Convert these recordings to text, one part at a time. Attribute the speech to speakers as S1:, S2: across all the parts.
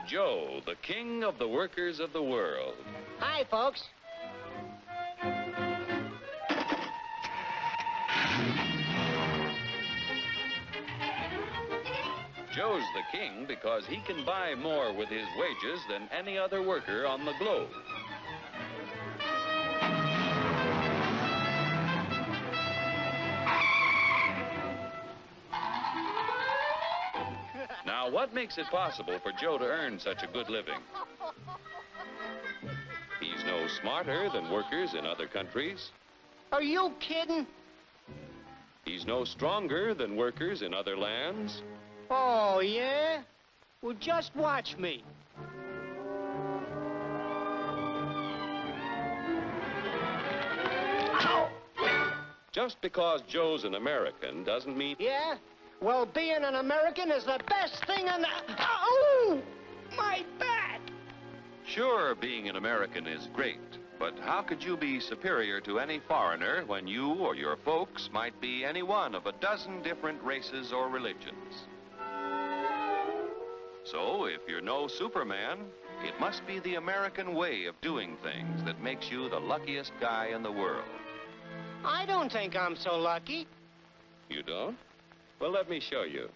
S1: Joe, the king of the workers of the world.
S2: Hi, folks.
S1: Joe's the king because he can buy more with his wages than any other worker on the globe. Now, what makes it possible for Joe to earn such a good living? He's no smarter than workers in other countries.
S2: Are you kidding?
S1: He's no stronger than workers in other lands.
S2: Oh, yeah? Well, just watch me. Ow!
S1: Just because Joe's an American doesn't mean...
S2: Yeah? Well, being an American is the best thing on the... Oh! My back!
S1: Sure, being an American is great, but how could you be superior to any foreigner when you or your folks might be any one of a dozen different races or religions? So, if you're no Superman, it must be the American way of doing things that makes you the luckiest guy in the world.
S2: I don't think I'm so lucky.
S1: You don't? Well, let me show you.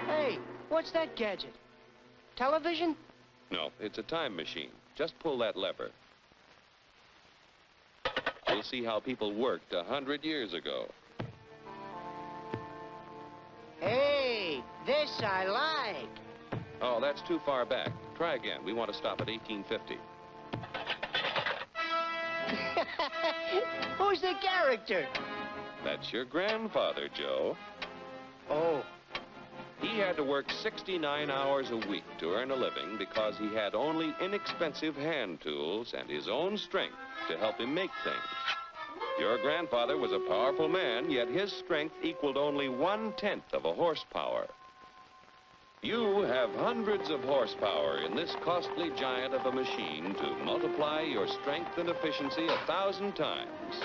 S2: Hey, what's that gadget? Television?
S1: No, it's a time machine. Just pull that lever. You'll see how people worked 100 years ago.
S2: Hey, this I like.
S1: Oh, that's too far back. Try again. We want to stop at 1850.
S2: Who's the character?
S1: That's your grandfather, Joe.
S2: Oh.
S1: He had to work 69 hours a week to earn a living because he had only inexpensive hand tools and his own strength to help him make things. Your grandfather was a powerful man, yet his strength equaled only 1/10 of a horsepower. You have hundreds of horsepower in this costly giant of a machine to multiply your strength and efficiency 1,000 times.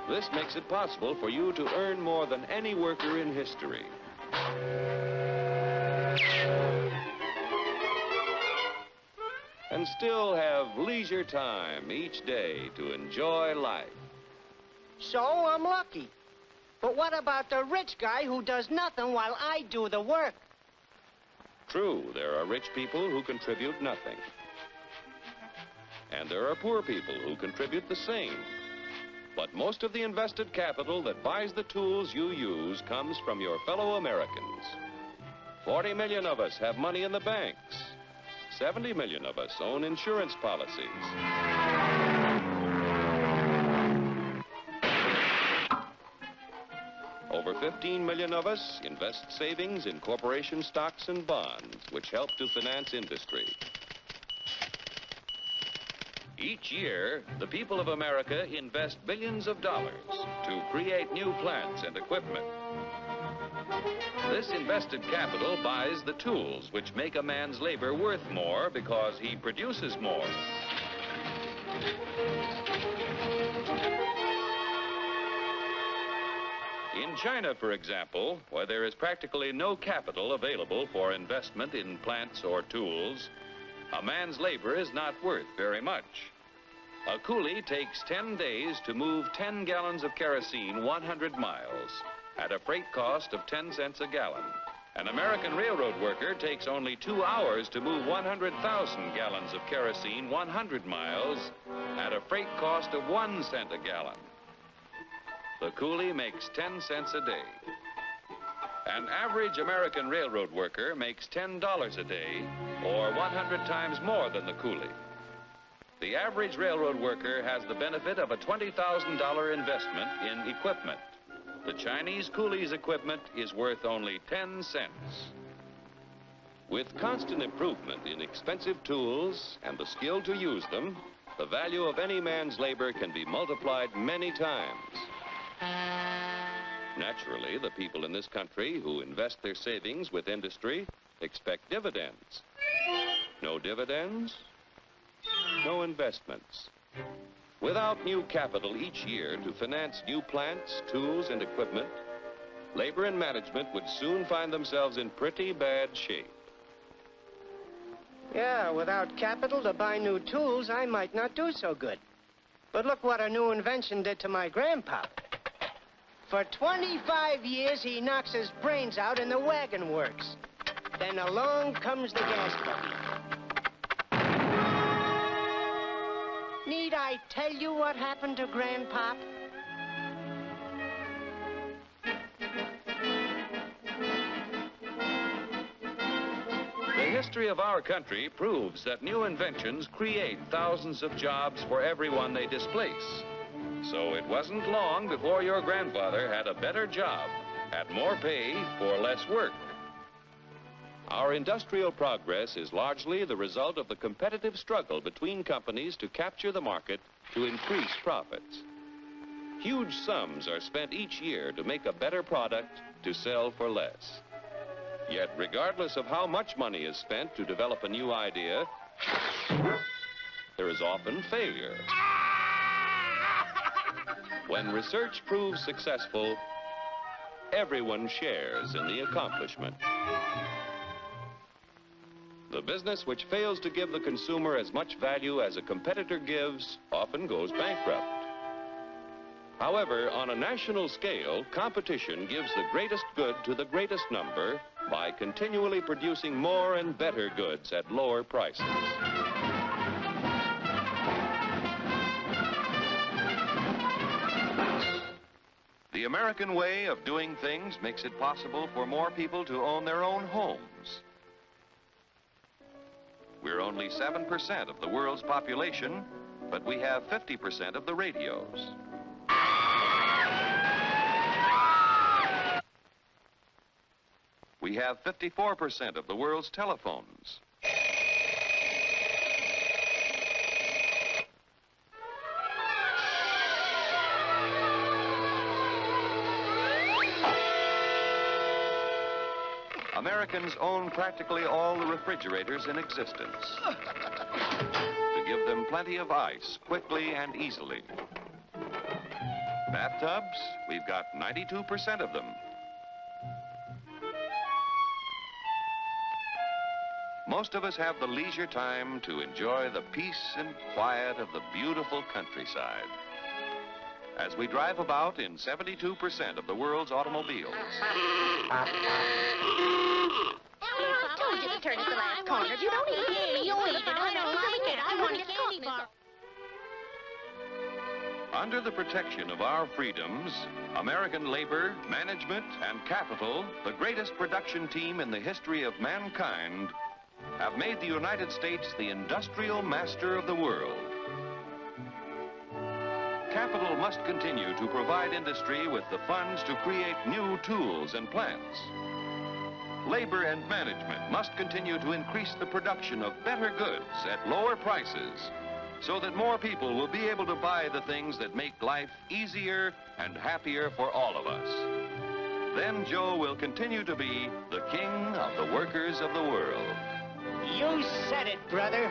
S1: This makes it possible for you to earn more than any worker in history. And still have leisure time each day to enjoy life.
S2: So I'm lucky. But what about the rich guy who does nothing while I do the work?
S1: True, there are rich people who contribute nothing. And there are poor people who contribute the same. But most of the invested capital that buys the tools you use comes from your fellow Americans. 40 million of us have money in the banks. 70 million of us own insurance policies. Over 15 million of us invest savings in corporation stocks and bonds, which help to finance industry. Each year, the people of America invest billions of dollars to create new plants and equipment. This invested capital buys the tools which make a man's labor worth more because he produces more. In China, for example, where there is practically no capital available for investment in plants or tools, a man's labor is not worth very much. A coolie takes 10 days to move 10 gallons of kerosene 100 miles at a freight cost of 10 cents a gallon. An American railroad worker takes only 2 hours to move 100,000 gallons of kerosene 100 miles at a freight cost of 1 cent a gallon. The coolie makes 10 cents a day. An average American railroad worker makes $10 a day, or 100 times more than the coolie. The average railroad worker has the benefit of a $20,000 investment in equipment. The Chinese coolie's equipment is worth only 10 cents. With constant improvement in expensive tools and the skill to use them, the value of any man's labor can be multiplied many times. Naturally, the people in this country who invest their savings with industry expect dividends. No dividends, no investments. Without new capital each year to finance new plants, tools, and equipment, labor and management would soon find themselves in pretty bad shape.
S2: Yeah, without capital to buy new tools, I might not do so good. But look what a new invention did to my grandpa. For 25 years, he knocks his brains out in the wagon works. Then along comes the gas buggy. Need I tell you what happened to Grandpop?
S1: The history of our country proves that new inventions create thousands of jobs for everyone they displace. So it wasn't long before your grandfather had a better job, at more pay for less work. Our industrial progress is largely the result of the competitive struggle between companies to capture the market to increase profits. Huge sums are spent each year to make a better product to sell for less. Yet, regardless of how much money is spent to develop a new idea, there is often failure. When research proves successful, everyone shares in the accomplishment. The business which fails to give the consumer as much value as a competitor gives often goes bankrupt. However, on a national scale, competition gives the greatest good to the greatest number by continually producing more and better goods at lower prices. The American way of doing things makes it possible for more people to own their own homes. We're only 7% of the world's population, but we have 50% of the radios. We have 54% of the world's telephones. Americans own practically all the refrigerators in existence to give them plenty of ice quickly and easily. Bathtubs, we've got 92% of them. Most of us have the leisure time to enjoy the peace and quiet of the beautiful countryside as we drive about in 72% of the world's automobiles.
S3: I told you to turn at the last corner. You don't eat it. You eat it. I don't like it. I want a candy bar.
S1: Under the protection of our freedoms, American labor, management, and capital, the greatest production team in the history of mankind, have made the United States the industrial master of the world. Capital must continue to provide industry with the funds to create new tools and plants. Labor and management must continue to increase the production of better goods at lower prices so that more people will be able to buy the things that make life easier and happier for all of us. Then Joe will continue to be the king of the workers of the world.
S2: You said it, brother.